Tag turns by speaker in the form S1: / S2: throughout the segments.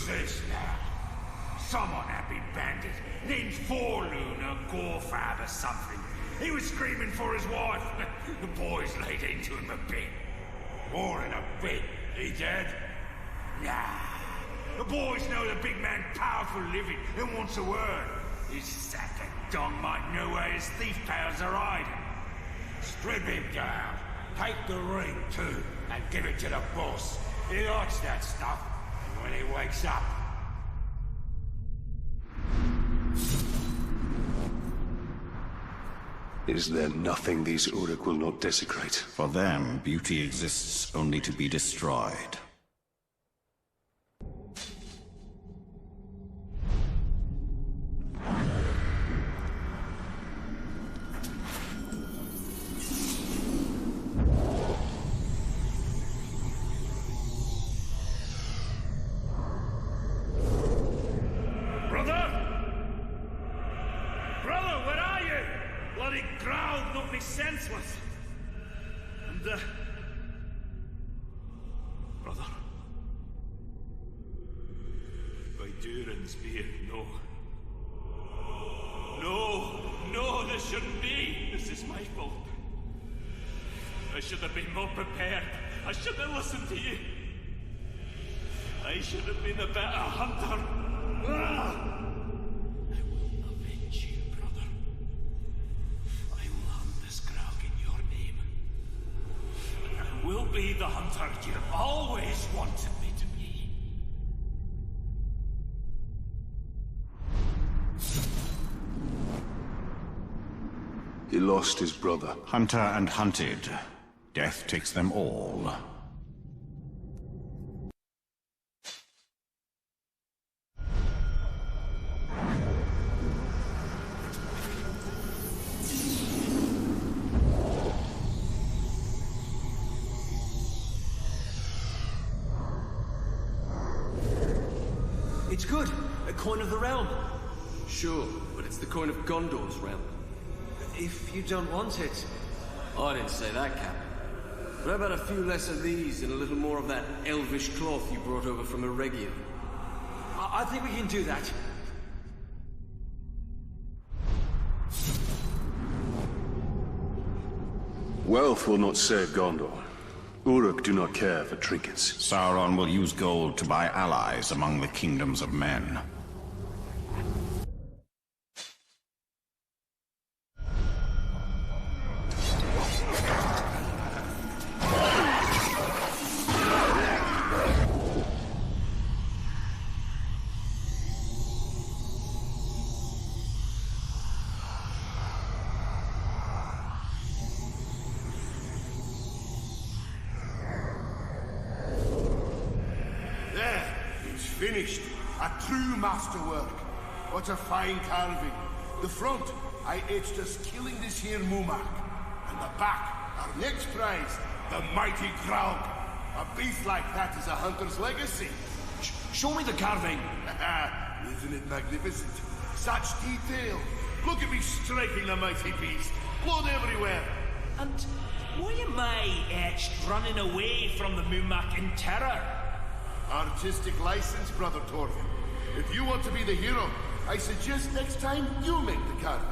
S1: Who's this now? Some unhappy bandit named Forloon or Gorfab or something. He was screaming for his wife. The boys laid into him a bit. More than a bit. He dead? Nah. The boys know the big man powerful living and wants a word. His sack of dong might know where his thief pals are hiding. Strip him down. Take the ring too, and give it to the boss. He likes that stuff. And when he wakes up,
S2: is there nothing these Uruk will not desecrate?
S3: For them, beauty exists only to be destroyed.
S1: senseless. And, brother. By Durin's beard, no. No, this shouldn't be. This is my fault. I should have been more prepared. I should have listened to you. I should have been a better hunter. Ah! I will avenge you, brother. I will hunt this Graug in your name. And I will be the hunter you've always wanted me to be.
S2: He lost his brother.
S3: Hunter and hunted. Death takes them all.
S4: It's good. A coin of the realm. Sure, but it's the coin of Gondor's realm. If you don't want it... I didn't say that, Cap. But how about a few less of these and a little more of that elvish cloth you brought over from Eregia? I think we can do that.
S2: Wealth will not save Gondor. Uruk do not care for trinkets.
S3: Sauron will use gold to buy allies among the kingdoms of men.
S5: Finished. A true masterwork. What a fine carving. The front, I etched us killing this here Mumak. And the back, our next prize, the mighty Graug. A beast like that is a hunter's legacy.
S4: Show me the carving.
S5: Isn't it magnificent? Such detail. Look at me striking the mighty beast. Blood everywhere.
S1: And why am I etched running away from the Mumak in terror?
S5: Artistic license, Brother Torvin. If you want to be the hero, I suggest next time you make the carving.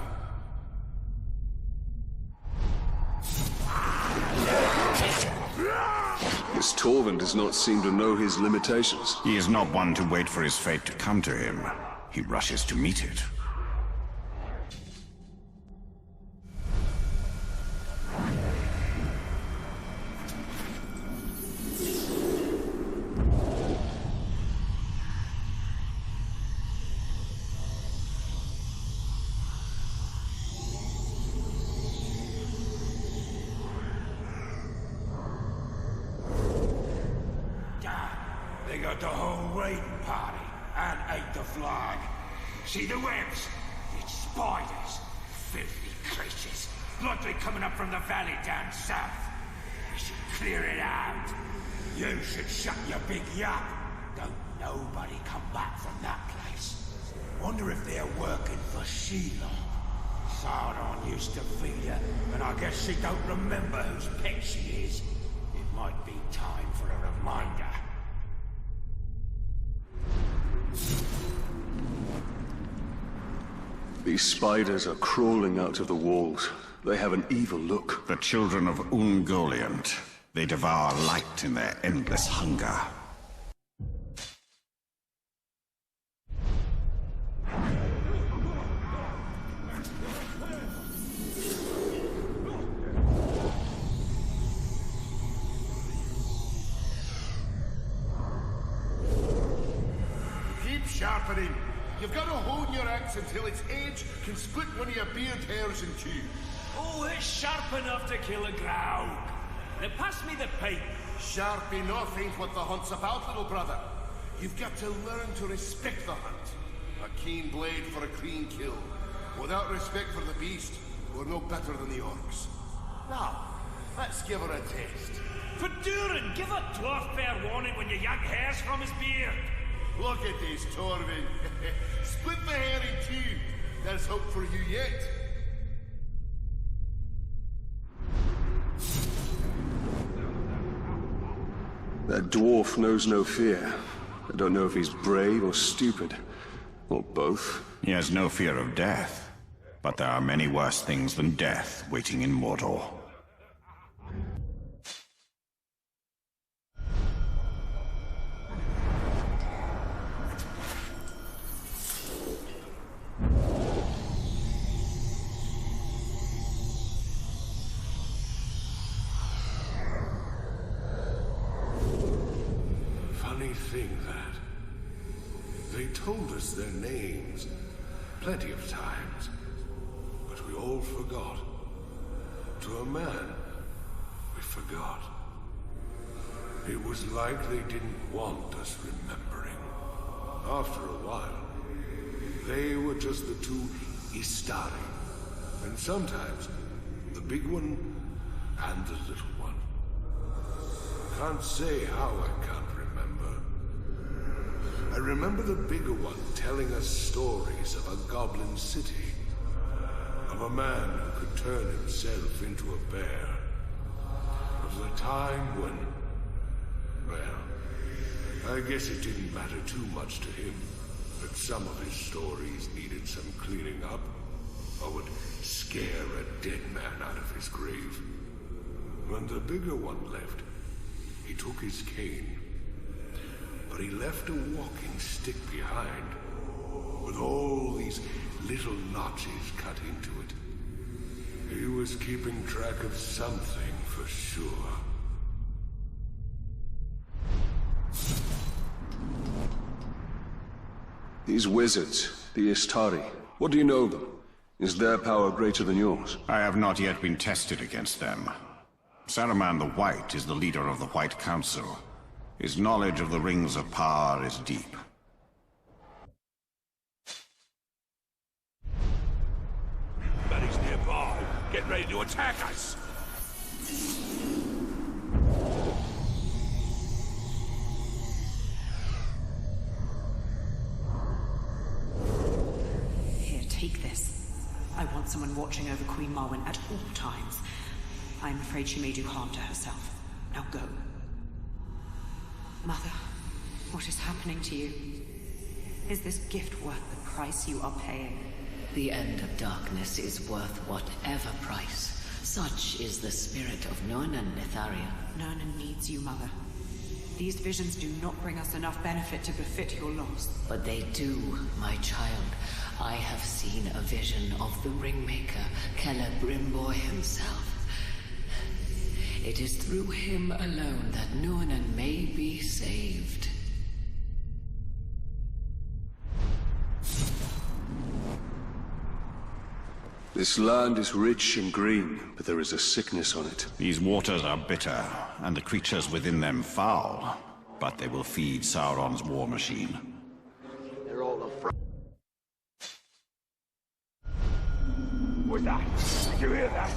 S2: This Torvin does not seem to know his limitations.
S3: He is not one to wait for his fate to come to him. He rushes to meet it.
S1: They got the whole raiding party and ate the flag. See the webs? It's spiders. Filthy creatures. Likely coming up from the valley down south. We should clear it out. You should shut your big yap. Don't nobody come back from that place. Wonder if they're working for Sheila. Sauron used to feed her, and I guess she don't remember whose pet she is. It might be time for a reminder.
S2: These spiders are crawling out of the walls. They have an evil look.
S3: The children of Ungoliant. They devour light in their endless hunger.
S5: Keep sharpening. You've got to hone your axe until its edge can split one of your beard hairs in two.
S1: Oh, it's sharp enough to kill a growl. Now pass me the pipe.
S5: Sharp enough ain't what the hunt's about, little brother. You've got to learn to respect the hunt. A keen blade for a clean kill. Without respect for the beast, we're no better than the orcs. Now, let's give her a taste.
S1: For Durin, give a dwarf fair warning when you yank hairs from his beard.
S5: Look at this, Torvin. Split the hair in two. There's hope for you yet.
S2: That dwarf knows no fear. I don't know if he's brave or stupid. Or both.
S3: He has no fear of death. But there are many worse things than death waiting in Mordor.
S5: Funny thing that. They told us their names plenty of times, but we all forgot. To a man, we forgot. It was like they didn't want us remembering. After a while, they were just the two Istari, and sometimes the big one and the little one. Can't say how I can't remember. I remember the bigger one telling us stories of a goblin city. Of a man who could turn himself into a bear. Of the time when... well, I guess it didn't matter too much to him that some of his stories needed some cleaning up, or would scare a dead man out of his grave. When the bigger one left, he took his cane, but he left a walking stick behind, with all these little notches cut into it. He was keeping track of something for sure.
S2: These wizards, the Istari, what do you know of them? Is their power greater than yours?
S3: I have not yet been tested against them. Saruman the White is the leader of the White Council. His knowledge of the Rings of Power is deep.
S1: Buddy's nearby. Get ready to attack us.
S6: Here, take this. I want someone watching over Queen Marwen at all times. I'm afraid she may do harm to herself. Now go. Mother, what is happening to you? Is this gift worth the price you are paying?
S7: The end of darkness is worth whatever price. Such is the spirit of Nurnan Netharia.
S6: Nurnan needs you, Mother. These visions do not bring us enough benefit to befit your loss.
S7: But they do, my child. I have seen a vision of the Ringmaker, Celebrimbor himself. It is through him alone that Nurnan may be saved.
S2: This land is rich and green, but there is a sickness on it.
S3: These waters are bitter, and the creatures within them foul. But they will feed Sauron's war machine.
S1: They're all afraid. What's that? Did you hear that?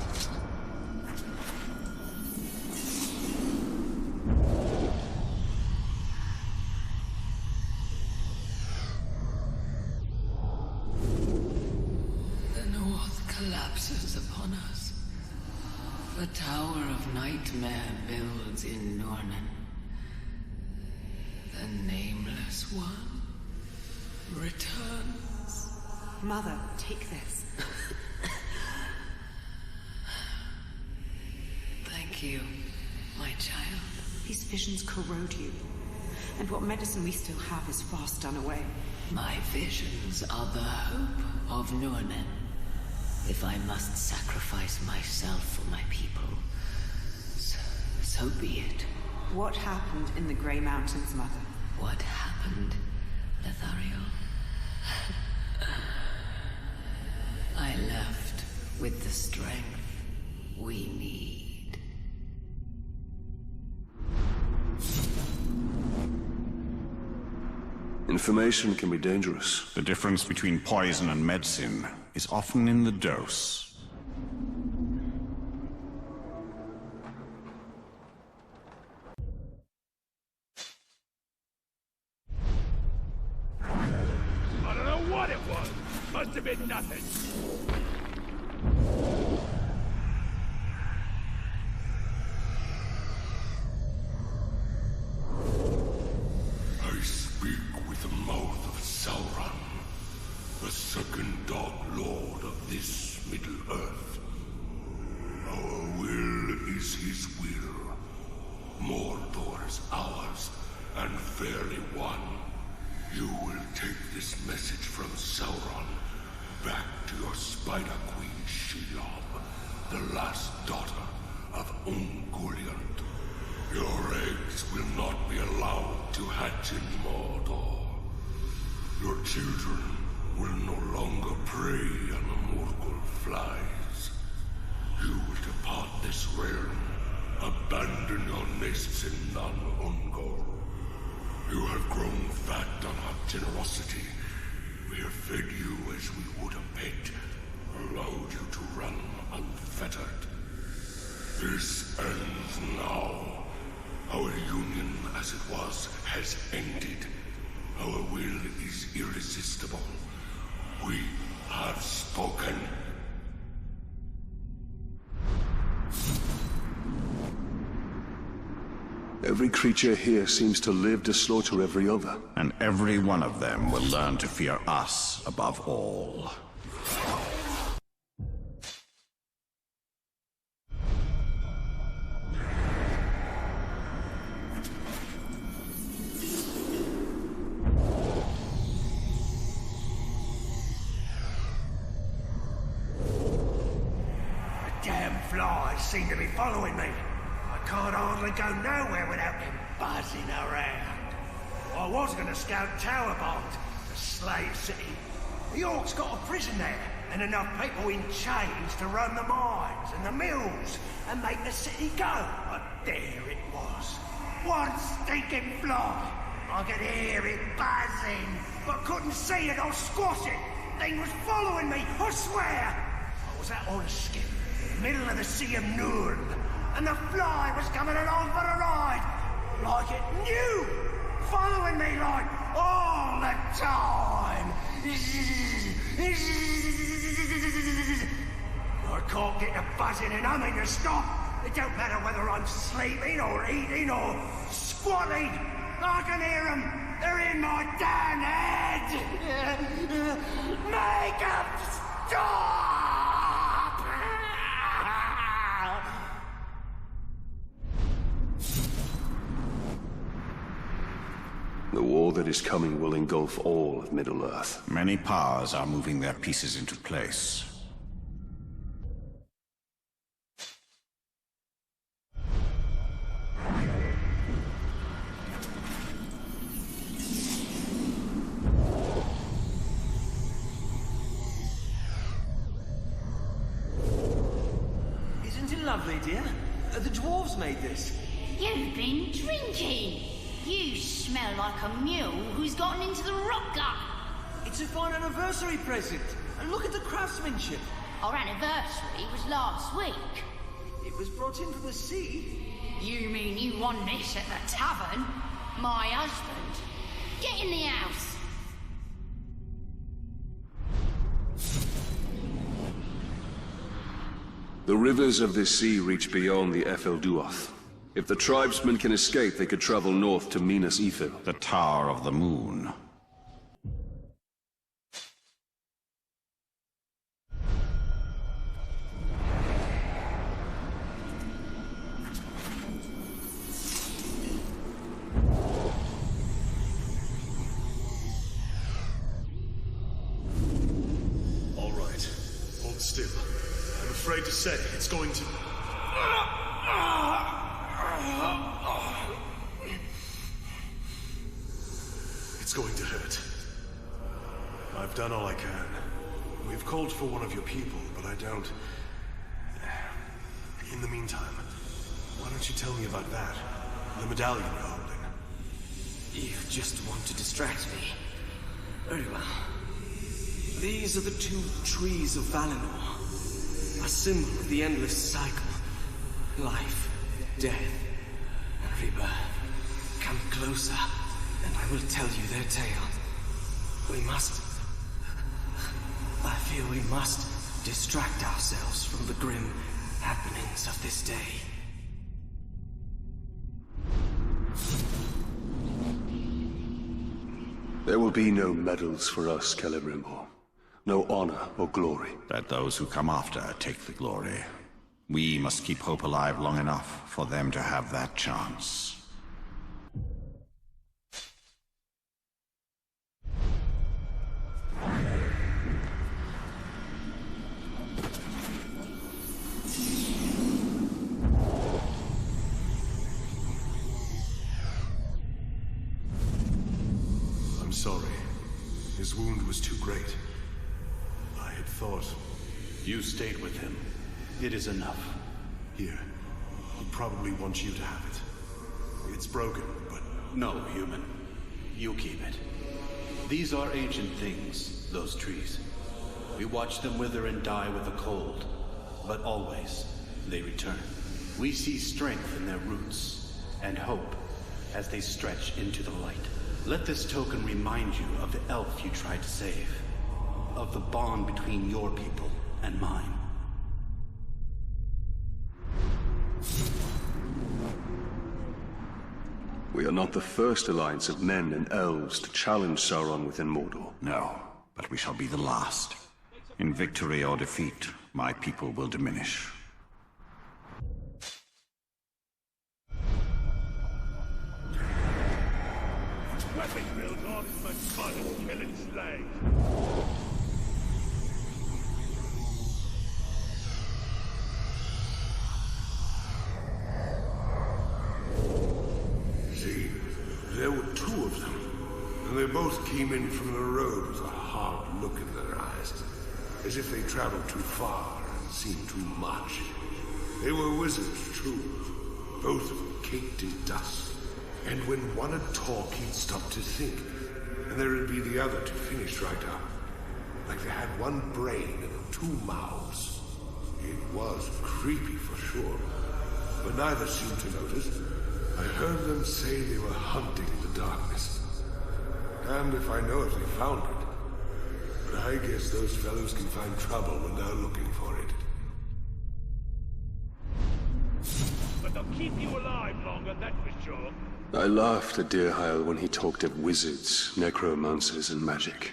S7: Collapses upon us. The Tower of Nightmare builds in Nornan. The Nameless One returns.
S6: Mother, take this.
S7: Thank you, my child.
S6: These visions corrode you. And what medicine we still have is fast done away.
S7: My visions are the hope of Nurnen. If I must sacrifice myself for my people, so be it.
S6: What happened in the Grey Mountains, Mother?
S7: What happened, Lethariel? I left with the strength we need.
S2: Information can be dangerous.
S3: The difference between poison and medicine is often in the dose.
S1: I don't know what it was. Must have been nothing.
S5: I speak with the mouth of Sauron, the second Dark Lord of this Middle-earth. Our will is his will. Mordor is ours, and fairly won. You will take this message from Sauron back to your Spider Queen Shelob, the last daughter of Ungoliant. Your eggs will not be allowed to hatch in Mordor. Your children will no longer prey on the Morgul flies. You will depart this realm, abandon your nests in Nan Ungol. You have grown fat on our generosity. We have fed you as we would a pet, allowed you to run unfettered. This ends now. Our union, as it was, has ended. Our will is irresistible. We have spoken.
S2: Every creature here seems to live to slaughter every other.
S3: And every one of them will learn to fear us above all.
S1: The damn flies seem to be following me. I can't hardly go nowhere without them buzzing around. I was gonna scout Tower Bond, the slave city. The Orcs got a prison there, and enough people in chains to run the mines and the mills and make the city go. But there it was. One stinking fly. I could hear it buzzing, but couldn't see it or squash it. Thing was following me, I swear. I was out on a skip, middle of the Sea of Nurn, and the fly was coming along for a ride, like it knew, following me like all the time. I can't get the buzzing and humming to stop. It don't matter whether I'm sleeping or eating or squatting. I can hear them. They're in my damn head. Make them stop!
S2: The war that is coming will engulf all of Middle-earth.
S3: Many powers are moving their pieces into place.
S4: Isn't it lovely, dear? The dwarves made this.
S8: You've been drinking. You smell like a mule who's gotten into the rock gut.
S4: It's a fine anniversary present. And look at the craftsmanship.
S8: Our anniversary was last week.
S4: It was brought in from the sea.
S8: You mean you won this at the tavern? My husband. Get in the house.
S2: The rivers of this sea reach beyond the Efelduoth. If the tribesmen can escape, they could travel north to Minas Ithil.
S3: The Tower of the Moon.
S9: say it's going to... It's going to hurt. I've done all I can. We've called for one of your people, but I don't... In the meantime, why don't you tell me about that? The medallion you're holding.
S4: You just want to distract me. Very well. These are the two trees of Valinor. A symbol of the endless cycle. Life, death, and rebirth. Come closer, and I will tell you their tale. We must... I feel we must distract ourselves from the grim happenings of this day.
S2: There will be no medals for us, Celebrimbor. No honor or glory.
S3: Let those who come after take the glory. We must keep hope alive long enough for them to have that chance.
S9: I'm sorry. His wound was too great. I had thought...
S10: You stayed with him. It is enough.
S9: Here. He probably wants you to have it. It's broken, but...
S10: No, human. You keep it. These are ancient things, those trees. We watch them wither and die with the cold. But always, they return. We see strength in their roots, and hope as they stretch into the light. Let this token remind you of the elf you tried to save. Of the bond between your people and mine.
S2: We are not the first alliance of men and elves to challenge Sauron within Mordor.
S3: No, but we shall be the last. In victory or defeat, my people will diminish.
S1: Weapon built on for fun and kill and slay.
S5: See, there were two of them, and they both came in from the road with a hard look in their eyes, as if they traveled too far and seen too much. They were wizards, true, both of them caked in dust. And when one would talk, he'd stop to think, and there would be the other to finish right up. Like they had one brain and two mouths. It was creepy for sure, but neither seemed to notice. I heard them say they were hunting the darkness. Damned if I know if they found it. But I guess those fellows can find trouble when they're looking for it.
S1: But they'll keep you alive longer, that's for sure.
S2: I laughed at Dirheil when he talked of wizards, necromancers, and magic.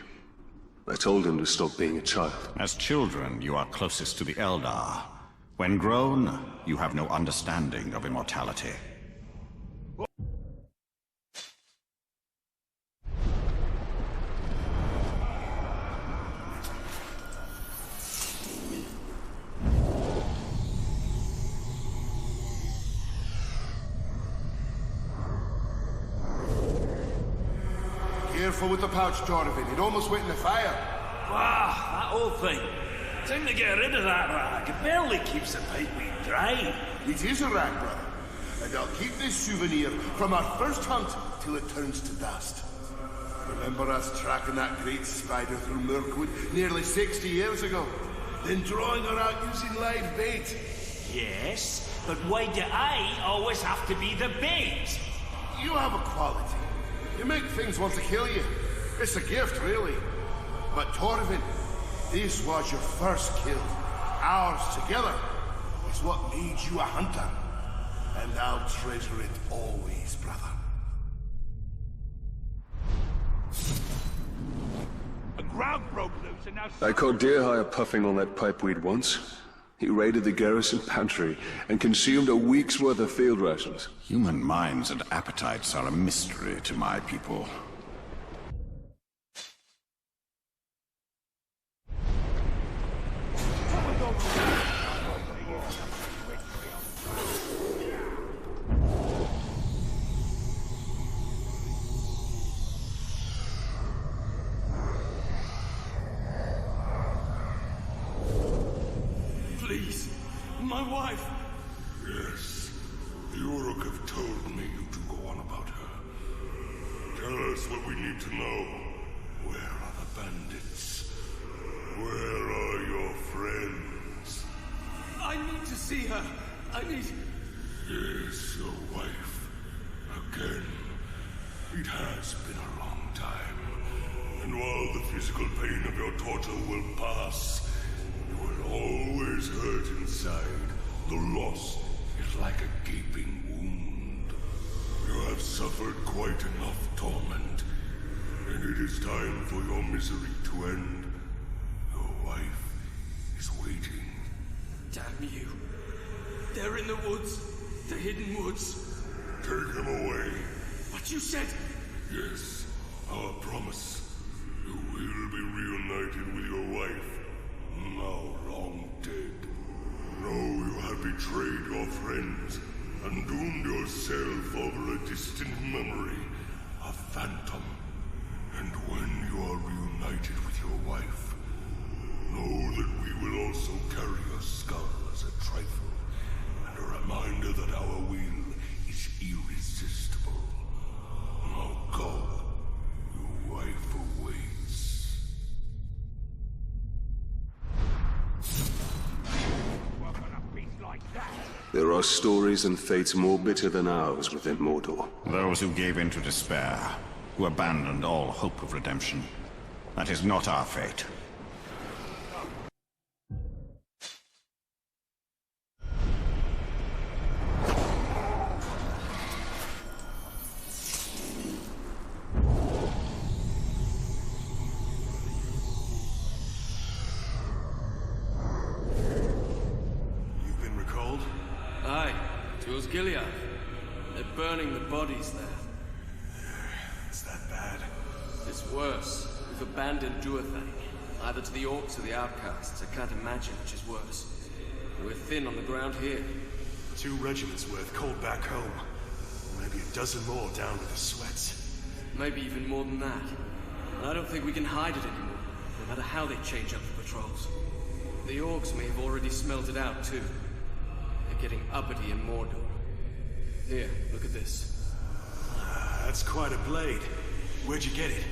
S2: I told him to stop being a child.
S3: As children, you are closest to the Eldar. When grown, you have no understanding of immortality.
S5: Careful with the pouch, Torvin. It almost went in the fire.
S1: Ah, that old thing. Time to get rid of that rag. It barely keeps the pipeweed dry.
S5: It is a rag, brother. And I'll keep this souvenir from our first hunt till it turns to dust. Remember us tracking that great spider through Mirkwood nearly 60 years ago? Then drawing her out using live bait?
S1: Yes, but why do I always have to be the bait?
S5: You have a quality. You make things want to kill you. It's a gift, really. But Torvin, this was your first kill. Ours together is what made you a hunter. And I'll treasure it always, brother.
S1: A ground broke loose and now...
S2: I caught Dirheil puffing on that pipeweed once. He raided the garrison pantry and consumed a week's worth of field rations.
S3: Human minds and appetites are a mystery to my people.
S4: My wife!
S5: Yes. The Uruk have told me you to go on about her. Tell us what we need to know. Where are the bandits? Where are your friends?
S4: I need to see her. I need...
S5: Yes, your wife. Again. It has been a long time. And while the physical pain of your torture will pass, you will always hurt inside. The loss is like a gaping wound. You have suffered quite enough torment, and it is time for your misery to end. Your wife is waiting.
S4: Damn you. They're in the woods. The hidden woods.
S5: Take him away.
S4: But you said...
S5: Yes, our promise. You will be reunited with your wife, now long dead. Know you have betrayed your friends and doomed yourself over a distant memory, a phantom. And when you are reunited with your wife, know that we will also carry your skull as a trifle, and a reminder that our will is irresistible. Now go. Your wife awaits.
S2: There are stories and fates more bitter than ours within Mordor.
S3: Those who gave in to despair, who abandoned all hope of redemption. That is not our fate.
S4: Gilead. They're burning the bodies there.
S9: It's that bad.
S4: It's worse. We've abandoned Duathang. Either to the orcs or the outcasts. I can't imagine which is worse. We're thin on the ground here.
S9: 2 regiments worth called back home. Maybe a dozen more down with the sweats.
S4: Maybe even more than that. And I don't think we can hide it anymore, no matter how they change up the patrols. The orcs may have already smelt it out too. They're getting uppity in Mordor. Here, look at this.
S9: That's quite a blade. Where'd you get it?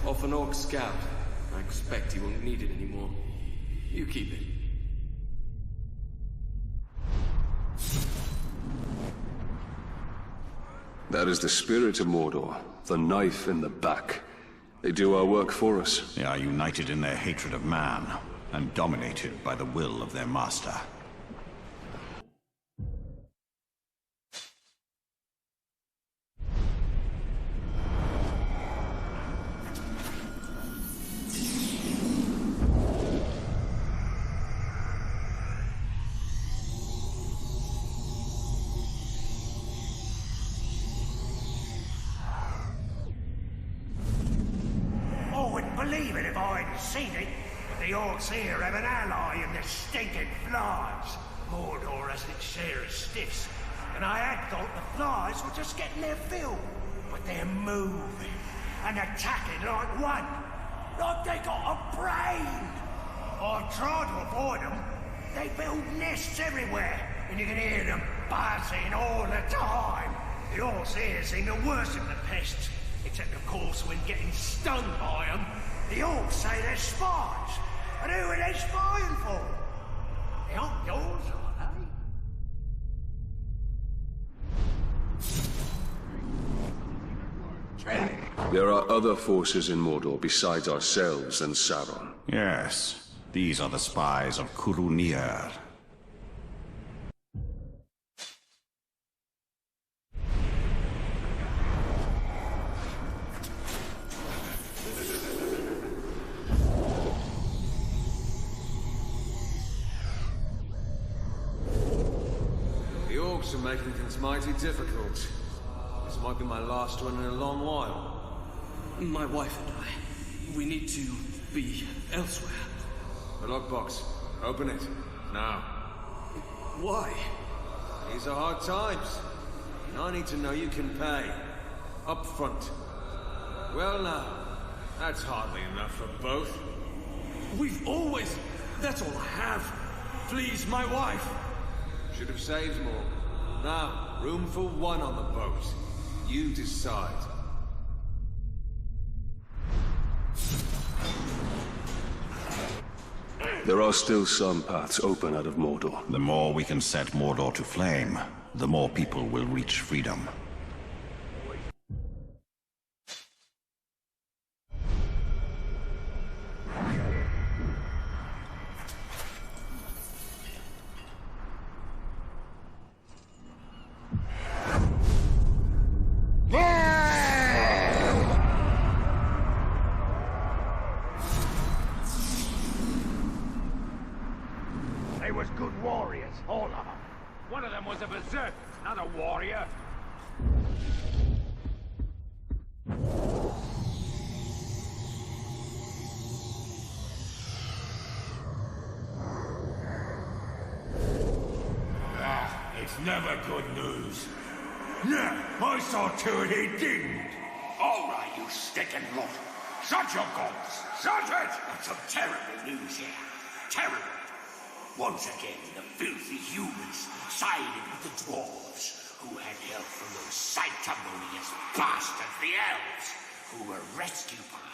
S4: Off an orc scout. I expect he won't need it anymore. You keep it.
S2: That is the spirit of Mordor. The knife in the back. They do our work for us.
S3: They are united in their hatred of man, and dominated by the will of their master.
S1: Believe it if I hadn't seen it, but the orcs here have an ally in the stinking flies. Mordor has its share of stiffs, and I had thought the flies were just getting their fill. But they're moving, and attacking like one. Like they got a brain! I've tried to avoid them. They build nests everywhere, and you can hear them buzzing all the time. The orcs here seem to worsen the pests. Except, of course, when getting stung by them, the orcs say they're spies. And who are they spying for? They aren't yours, are they?
S2: There are other forces in Mordor besides ourselves and Sauron.
S3: Yes, these are the spies of Curunir.
S4: Are making things mighty difficult. This might be my last one in a long while. My wife and I, we need to be elsewhere. The lockbox. Open it. Now. Why? These are hard times. And I need to know you can pay. Up front. Well now, that's hardly enough for both. We've always... That's all I have. Please, my wife. Should have saved more. Now, room for one on the boat. You decide.
S2: There are still some paths open out of Mordor.
S3: The more we can set Mordor to flame, the more people will reach freedom.
S1: They was good warriors, all of them. One of them was a berserker, not a warrior. It's never good news. Yeah, I saw to it he didn't. All right, you sticking lot. Shut your guns. Shut it! Got some terrible news here. Terrible. Once again, the filthy humans sided with the dwarves, who had help from those sanctimonious bastards, the elves, who were rescued by,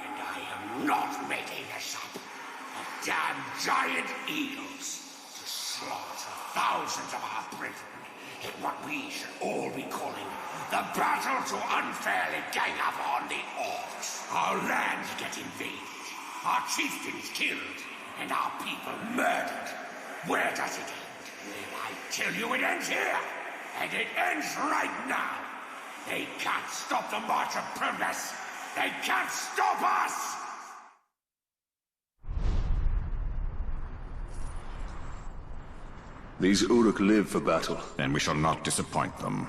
S1: and I am not making this up, a damn giant eagles to slaughter thousands of our brethren in what we should all be calling the battle to unfairly gang up on the orcs. Our lands get invaded, our chieftains killed, and our people murdered. Where does it end? Well, I tell you it ends here. And it ends right now. They can't stop the march of progress. They can't stop us!
S2: These Uruk live for battle.
S3: Then we shall not disappoint them.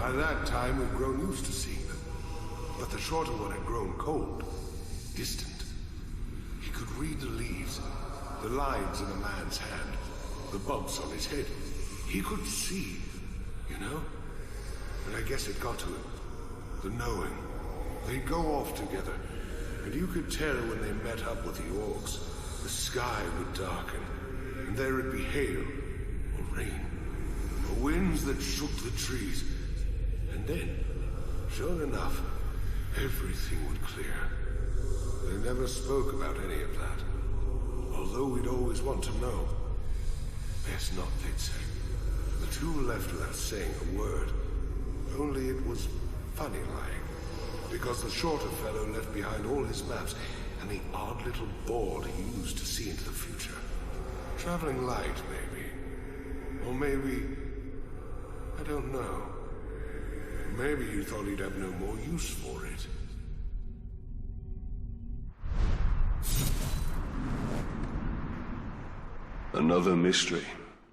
S5: By that time, we'd grown used to seeing them. But the shorter one had grown cold, distant. He could read the leaves, the lines in a man's hand, the bumps on his head. He could see, you know? And I guess it got to him. The knowing. They'd go off together, and you could tell when they met up with the orcs. The sky would darken, and there'd be hail, or rain, or winds that shook the trees. And then, sure enough, everything would clear. They never spoke about any of that. Although we'd always want to know. Best not, they'd say. The two left without saying a word. Only it was funny lying. Because the shorter fellow left behind all his maps and the odd little board he used to see into the future. Traveling light, maybe. Or maybe... I don't know. Maybe you thought he'd have no more use for it.
S2: Another mystery.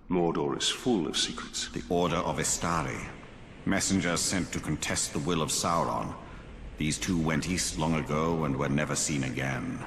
S2: Mordor is full of secrets.
S3: The Order of Istari. Messengers sent to contest the will of Sauron. These two went east long ago and were never seen again.